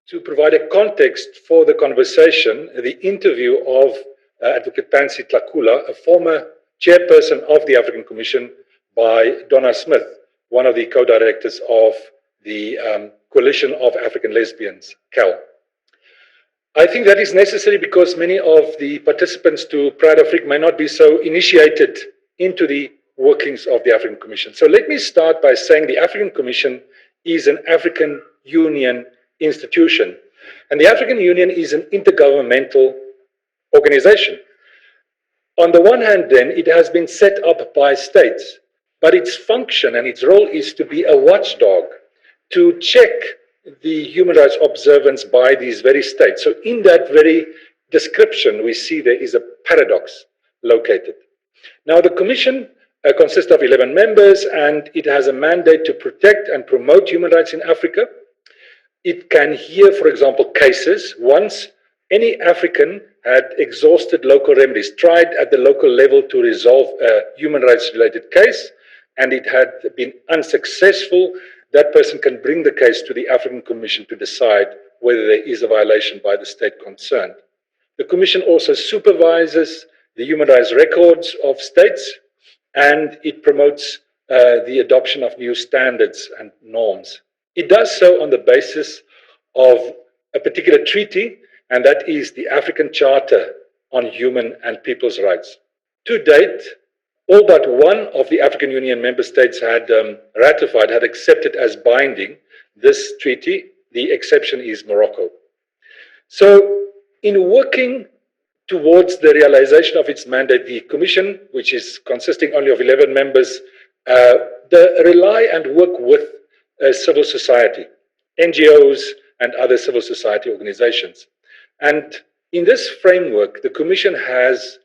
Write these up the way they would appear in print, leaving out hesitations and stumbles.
to provide a context for the conversation, the interview of Advocate Pansy Tlakula, a former chairperson of the African Commission, by Donna Smith, one of the co-directors of the Coalition of African Lesbians, CAL. I think that is necessary because many of the participants to Pride Afrique may not be so initiated into the workings of the African Commission. So let me start by saying the African Commission is an African Union institution. And the African Union is an intergovernmental organization. On the one hand, then, it has been set up by states, but its function and its role is to be a watchdog, to check the human rights observance by these very states. So in that very description, we see there is a paradox located. Now, the Commission consists of 11 members, and it has a mandate to protect and promote human rights in Africa. It can hear, for example, cases once any African had exhausted local remedies, tried at the local level to resolve a human rights related case, and it had been unsuccessful. That person can bring the case to the African Commission to decide whether there is a violation by the state concerned. The Commission also supervises the human rights records of states, and it promotes the adoption of new standards and norms. It does so on the basis of a particular treaty, and that is the African Charter on Human and People's Rights. To date, all but one of the African Union member states had ratified, had accepted as binding this treaty. The exception is Morocco. So in working towards the realization of its mandate, the Commission, which is consisting only of 11 members, rely and work with civil society, NGOs and other civil society organizations. And in this framework, the Commission has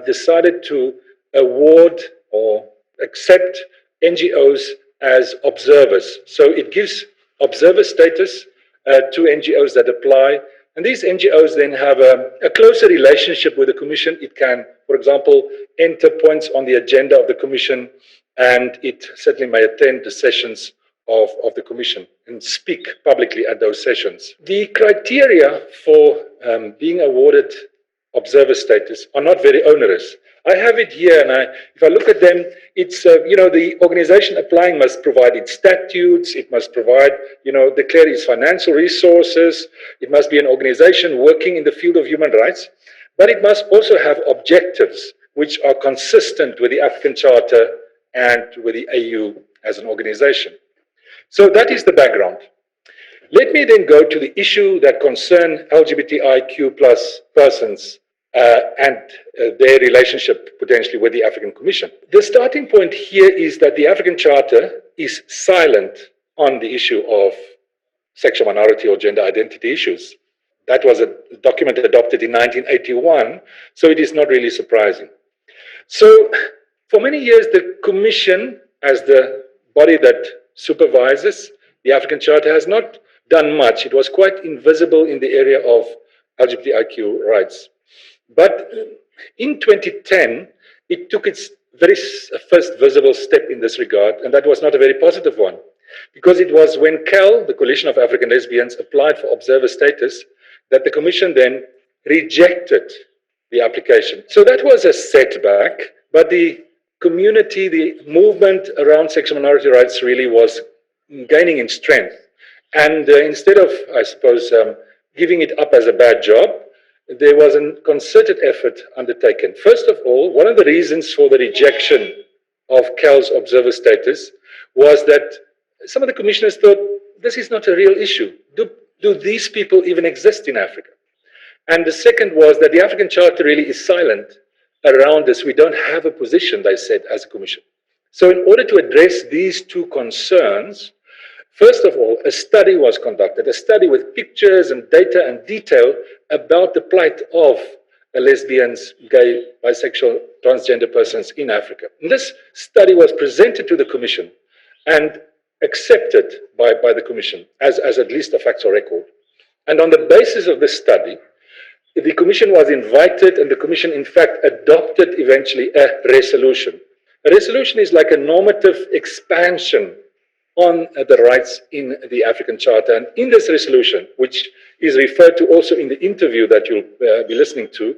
decided to award or accept NGOs as observers. So it gives observer status to NGOs that apply. And these NGOs then have a closer relationship with the Commission. It can, for example, enter points on the agenda of the Commission, and it certainly may attend the sessions of the Commission and speak publicly at those sessions. The criteria for being awarded observer status are not very onerous. I have it here, and if I look at them, it's, the organization applying must provide its statutes, it must provide, declare its financial resources, it must be an organization working in the field of human rights, but it must also have objectives which are consistent with the African Charter and with the AU as an organization. So that is the background. Let me then go to the issue that concern LGBTIQ plus persons and their relationship potentially with the African Commission. The starting point here is that the African Charter is silent on the issue of sexual minority or gender identity issues. That was a document adopted in 1981, so it is not really surprising. So for many years, the Commission, as the body that supervises the African Charter, has not done much. It was quite invisible in the area of LGBTIQ rights. But in 2010, it took its very first visible step in this regard, and that was not a very positive one, because it was when CAL, the Coalition of African Lesbians, applied for observer status, that the Commission then rejected the application. So that was a setback, but the community, the movement around sexual minority rights really was gaining in strength. And instead of, I suppose, giving it up as a bad job, there was a concerted effort undertaken. First of all, one of the reasons for the rejection of CAL's observer status was that some of the commissioners thought, this is not a real issue. Do these people even exist in Africa? And the second was that the African Charter really is silent around this. We don't have a position, they said, as a commission. So in order to address these two concerns, first of all, a study was conducted, a study with pictures and data and detail about the plight of lesbians, gay, bisexual, transgender persons in Africa. And this study was presented to the Commission and accepted by the Commission as at least a factual record. And on the basis of this study, the Commission was invited, and the Commission, in fact, adopted eventually a resolution. A resolution is like a normative expansion on the rights in the African Charter. And in this resolution, which is referred to also in the interview that you'll be listening to,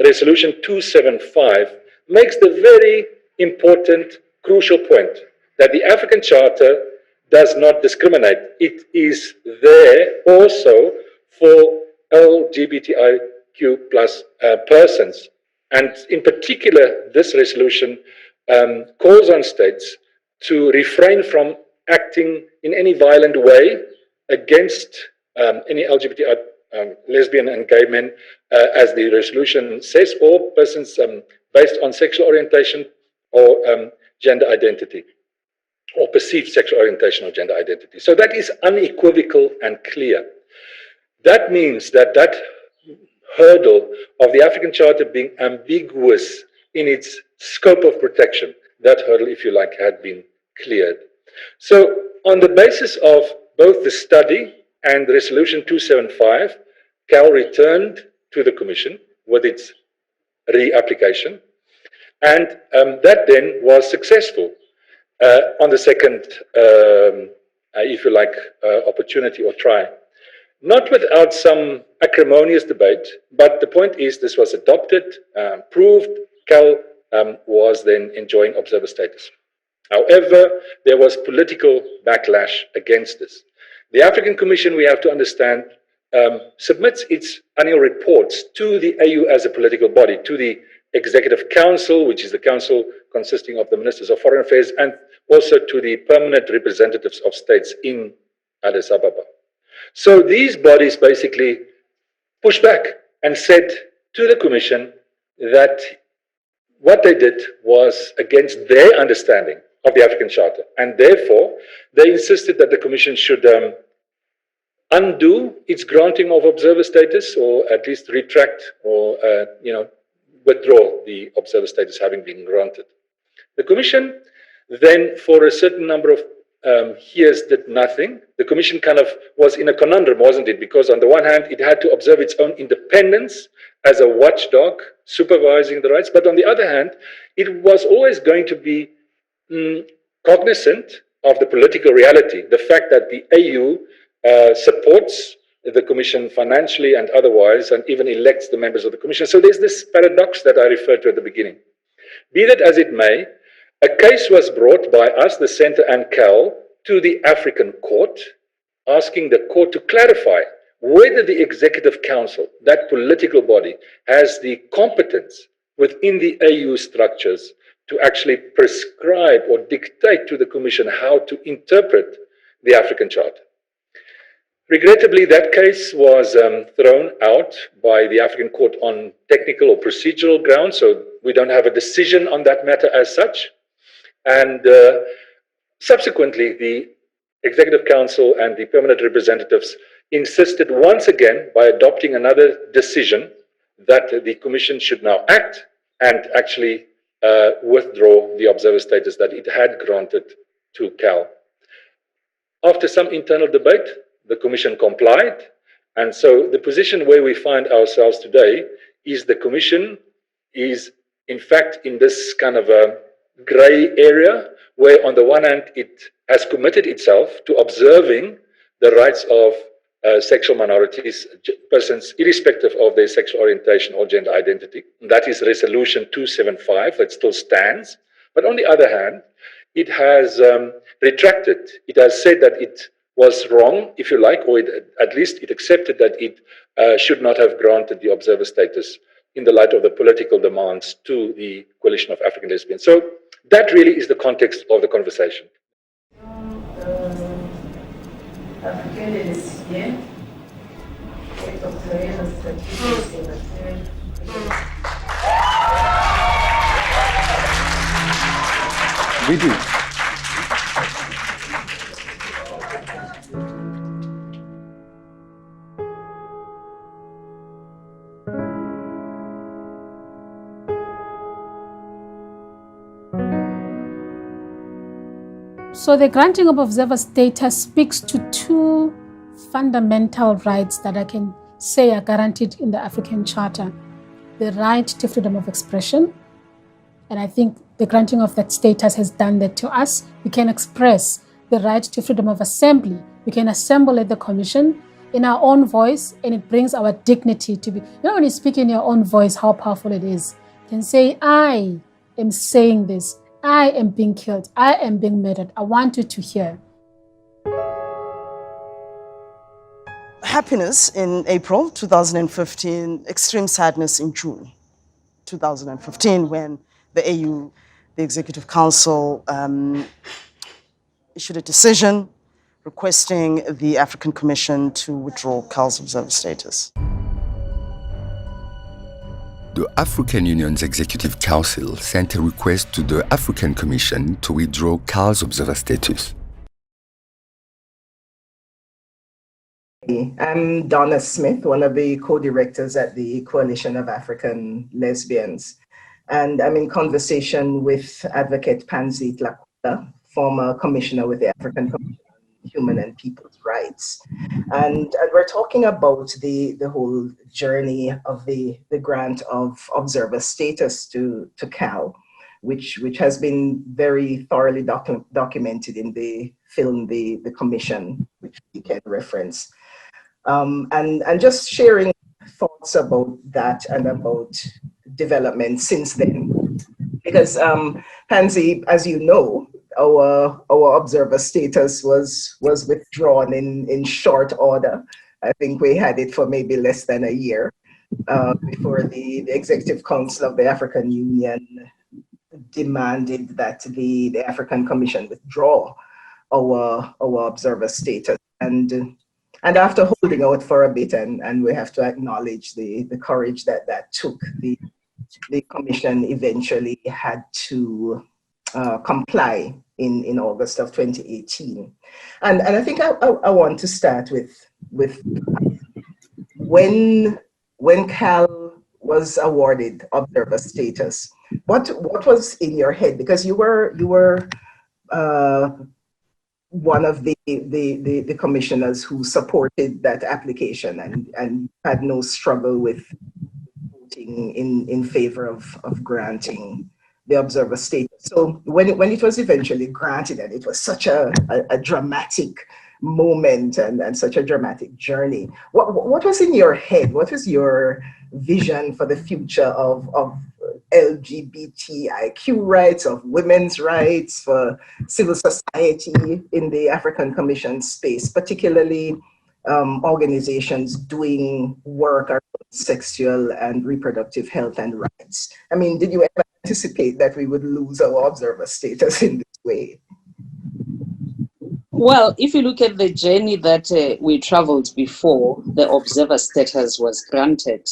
Resolution 275 makes the very important, crucial point that the African Charter does not discriminate. It is there also for LGBTIQ plus persons. And in particular, this resolution calls on states to refrain from acting in any violent way against any LGBTI, lesbian and gay men, as the resolution says, or persons based on sexual orientation or gender identity, or perceived sexual orientation or gender identity. So that is unequivocal and clear. That means that that hurdle of the African Charter being ambiguous in its scope of protection, that hurdle, if you like, had been cleared. So on the basis of both the study and Resolution 275, CAL returned to the Commission with its reapplication, and that then was successful on the second, if you like, opportunity or try. Not without some acrimonious debate, but the point is this was adopted, proved. CAL was then enjoying observer status. However, there was political backlash against this. The African Commission, we have to understand, submits its annual reports to the AU as a political body, to the Executive Council, which is the council consisting of the Ministers of Foreign Affairs, and also to the permanent representatives of states in Addis Ababa. So these bodies basically pushed back and said to the Commission that what they did was against their understanding of the African Charter, and therefore they insisted that the Commission should undo its granting of observer status, or at least retract or withdraw the observer status having been granted. The Commission then, for a certain number of years, did nothing. The Commission kind of was in a conundrum, wasn't it? Because on the one hand, it had to observe its own independence as a watchdog supervising the rights, but on the other hand, it was always going to be cognizant of the political reality, the fact that the AU supports the Commission financially and otherwise, and even elects the members of the Commission. So there's this paradox that I referred to at the beginning. Be that as it may, a case was brought by us, the Centre and CAL, to the African Court, asking the court to clarify whether the Executive Council, that political body, has the competence within the AU structures to actually prescribe or dictate to the Commission how to interpret the African Charter. Regrettably, that case was thrown out by the African Court on technical or procedural grounds, so we don't have a decision on that matter as such. And subsequently, the Executive Council and the permanent representatives insisted once again, by adopting another decision, that the Commission should now act and actually withdraw the observer status that it had granted to CAL. After some internal debate, the Commission complied, and so the position where we find ourselves today is the Commission is in fact in this kind of a gray area where on the one hand it has committed itself to observing the rights of sexual minorities, persons irrespective of their sexual orientation or gender identity. And that is Resolution 275, that still stands. But on the other hand, it has retracted. It has said that it was wrong, if you like, or at least it accepted that it should not have granted the observer status in the light of the political demands to the Coalition of African Lesbians. So that really is the context of the conversation. We do. So the granting of observer status speaks to two fundamental rights that I can say are guaranteed in the African Charter. The right to freedom of expression, and I think the granting of that status has done that to us. We can express the right to freedom of assembly. We can assemble at the commission in our own voice, and it brings our dignity to be. You know, when you speak in your own voice, how powerful it is. You can say, I am saying this. I am being killed. I am being murdered. I want you to hear. Happiness in April 2015, extreme sadness in June 2015 when the AU, the Executive Council, issued a decision requesting the African Commission to withdraw CAL's observer status. The African Union's Executive Council sent a request to the African Commission to withdraw CAL's observer status. I'm Donna Smith, one of the co-directors at the Coalition of African Lesbians. And I'm in conversation with Advocate Pansy Tlakula, former commissioner with the African Commission on Human and People's Rights. And we're talking about the whole journey of the grant of observer status to CAL, which has been very thoroughly documented in the film, The Commission, which we can reference. And just sharing thoughts about that and about development since then. Because Pansy, as you know, our observer status was withdrawn in short order. I think we had it for maybe less than a year before the Executive Council of the African Union demanded that the African Commission withdraw our observer status. And after holding out for a bit, and we have to acknowledge the courage that took, the Commission eventually had to comply in August of 2018. And I think I want to start with when CAL was awarded observer status, what was in your head? Because you were one of the commissioners who supported that application and had no struggle with voting in favor of granting the observer status. So when it was eventually granted, and it was such a dramatic moment and such a dramatic journey, what was in your head? What was your vision for the future of LGBTIQ rights, of women's rights, for civil society in the African Commission space, particularly organizations doing work around sexual and reproductive health and rights? I mean, did you ever anticipate that we would lose our observer status in this way? Well, if you look at the journey that we traveled before the observer status was granted,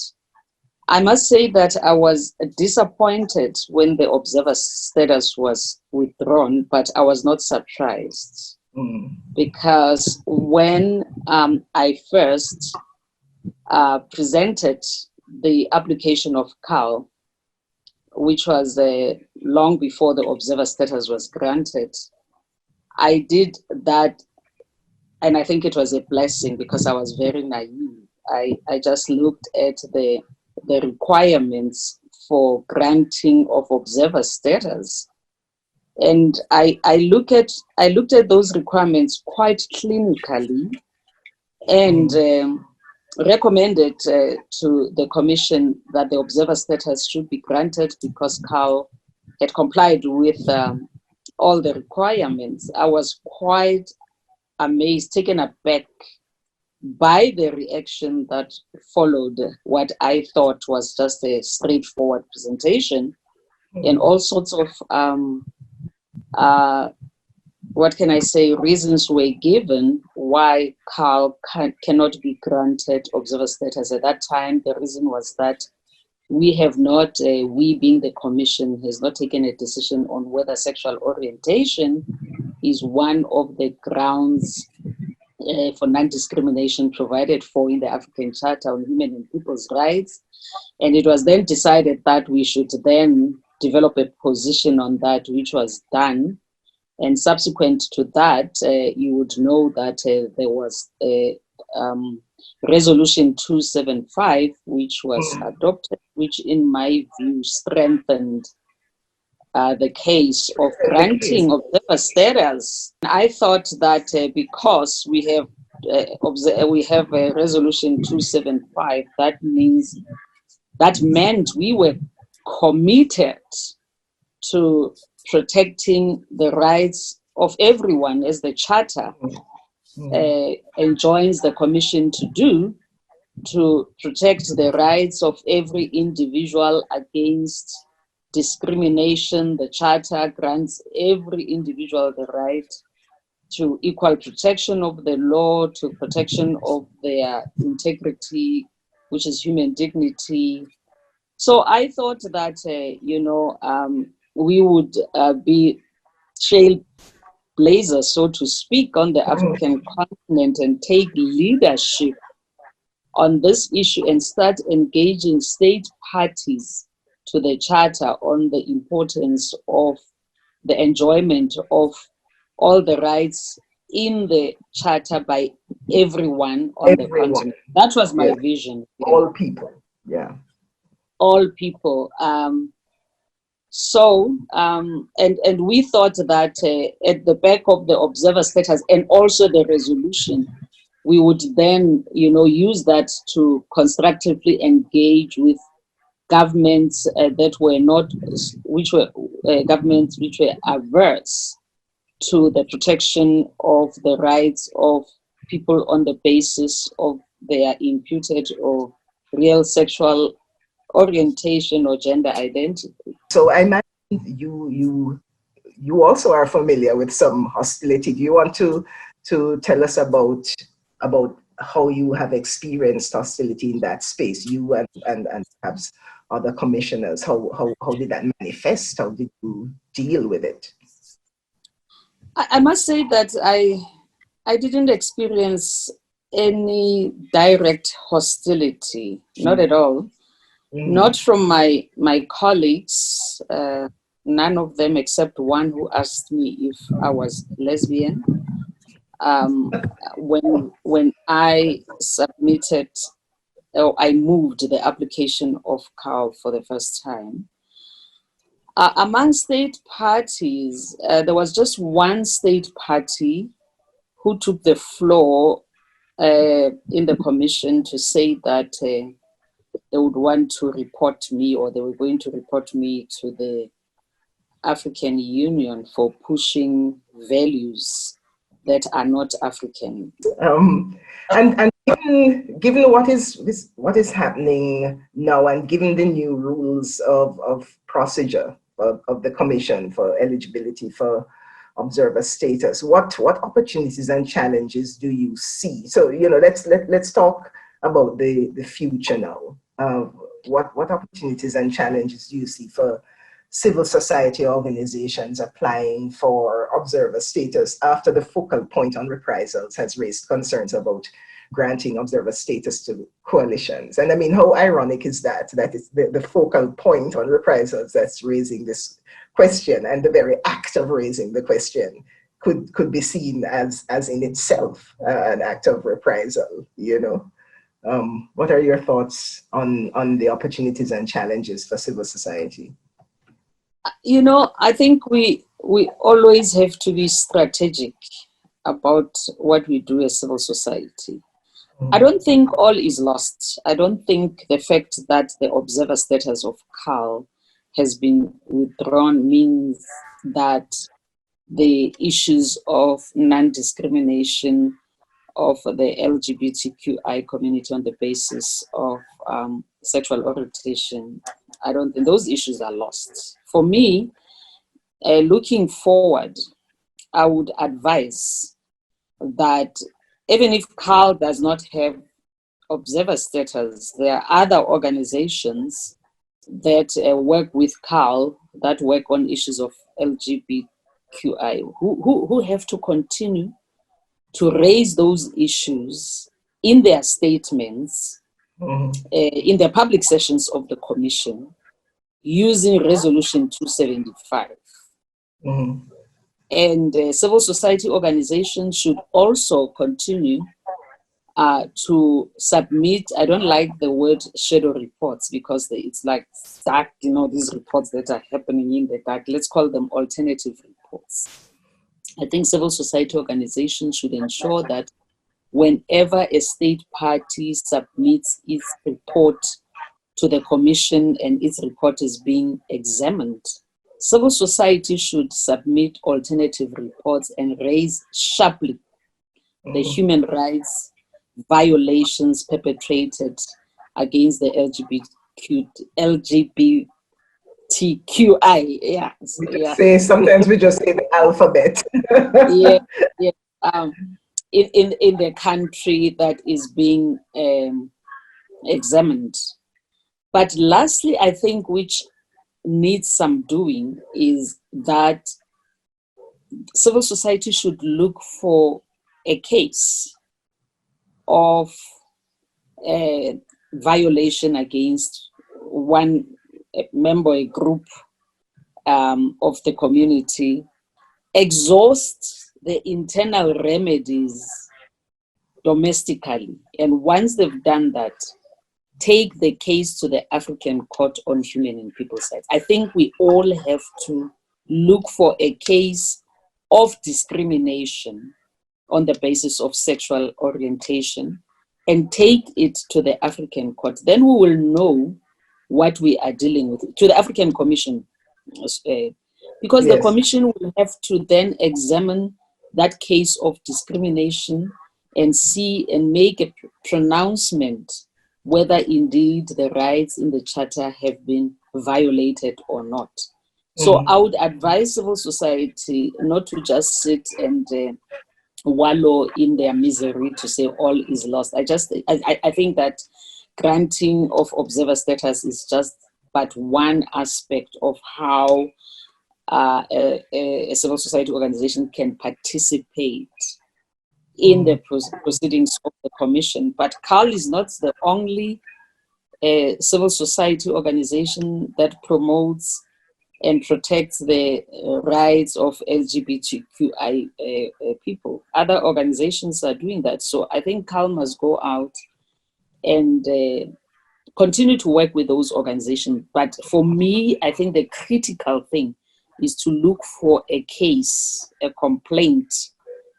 I must say that I was disappointed when the observer status was withdrawn, but I was not surprised. Because when I first presented the application of CAL, which was long before the observer status was granted, I did that, and I think it was a blessing because I was very naive. I just looked at the requirements for granting of observer status, and I looked at those requirements quite clinically, and recommended to the Commission that the observer status should be granted because CAL had complied with all the requirements. I was quite amazed, taken aback by the reaction that followed what I thought was just a straightforward presentation, and all sorts of what can I say, reasons were given why CAL cannot be granted observer status. At that time, the reason was that we have not, we being the Commission, has not taken a decision on whether sexual orientation is one of the grounds for non-discrimination provided for in the African Charter on Human and People's Rights. And it was then decided that we should then develop a position on that, which was done. And subsequent to that, you would know that there was a Resolution 275, which was adopted, which in my view strengthened the case of The case. granting observer status. I thought that because we have a resolution 275, that meant we were committed to protecting the rights of everyone, as the charter enjoins the commission to do, to protect the rights of every individual against discrimination. The charter grants every individual the right to equal protection of the law, to protection of their integrity, which is human dignity. So I thought that, we would be trailblazers, so to speak, on the African continent and take leadership on this issue and start engaging state parties to the charter on the importance of the enjoyment of all the rights in the charter by everyone on the continent. That was my vision. All people. Yeah. All people. And we thought that at the back of the observer status and also the resolution, we would then, use that to constructively engage with governments governments which were averse to the protection of the rights of people on the basis of their imputed or real sexual orientation or gender identity. So I imagine you also are familiar with some hostility. Do you want to tell us about how you have experienced hostility in that space, you and perhaps other commissioners? How did that manifest? How did you deal with it? I must say that I didn't experience any direct hostility, not at all. Not from my colleagues, none of them except one who asked me if I was lesbian. When I submitted, or I moved the application of CAL for the first time, among state parties, there was just one state party who took the floor in the commission to say that they would want to report me, or they were going to report me to the African Union for pushing values that are not African. And given what is happening now, and given the new rules of procedure of the Commission for eligibility for observer status, what opportunities and challenges do you see? So let's talk about the future now. What opportunities and challenges do you see for civil society organizations applying for observer status after the focal point on reprisals has raised concerns about granting observer status to coalitions? And I mean, how ironic is that it's the focal point on reprisals that's raising this question, and the very act of raising the question could be seen as in itself an act of reprisal, What are your thoughts on the opportunities and challenges for civil society? I think we always have to be strategic about what we do as civil society. I don't think all is lost. I don't think the fact that the observer status of CAL has been withdrawn means that the issues of non-discrimination of the LGBTQI community on the basis of sexual orientation, I don't think those issues are lost. For me, looking forward, I would advise that even if CAL does not have observer status, there are other organizations that work with CAL, that work on issues of LGBTQI, who have to continue to raise those issues in their statements, in the public sessions of the Commission, using Resolution 275. And civil society organizations should also continue to submit. I don't like the word shadow reports because it's like dark, these reports that are happening in the dark. Let's call them alternative reports. I think civil society organizations should ensure that whenever a state party submits its report to the commission and its report is being examined, civil society should submit alternative reports and raise sharply the human rights violations perpetrated against the LGBTQI. Yeah. Say sometimes we just say the alphabet. In the country that is being examined. But lastly, I think which needs some doing is that civil society should look for a case of violation against one member, a group of the community, exhaust the internal remedies domestically. And once they've done that, take the case to the African Court on Human and People's Rights. I think we all have to look for a case of discrimination on the basis of sexual orientation and take it to the African Court. Then we will know what we are dealing with, to the African Commission, because the Commission will have to then examine that case of discrimination and see and make a pronouncement whether indeed the rights in the Charter have been violated or not. So I would advise civil society not to just sit and wallow in their misery to say all is lost. I think that granting of observer status is just but one aspect of how a civil society organization can participate in the proceedings of the commission. But CAL is not the only civil society organization that promotes and protects the rights of LGBTQI people. Other organizations are doing that. So I think CAL must go out and continue to work with those organizations. But for me, I think the critical thing is to look for a case, a complaint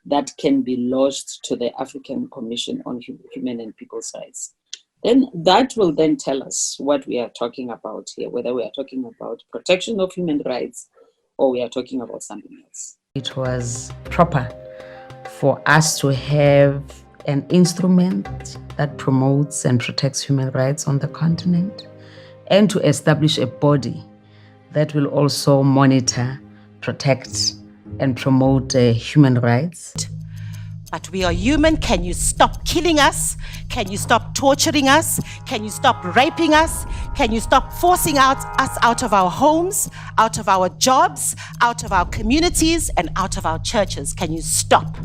that can be lodged to the African Commission on Human and People's Rights. Then that will then tell us what we are talking about here, whether we are talking about protection of human rights or we are talking about something else. It was proper for us to have an instrument that promotes and protects human rights on the continent and to establish a body that will also monitor, protect, and promote human rights. But we are human. Can you stop killing us? Can you stop torturing us? Can you stop raping us? Can you stop forcing us out of our homes, out of our jobs, out of our communities, and out of our churches? Can you stop?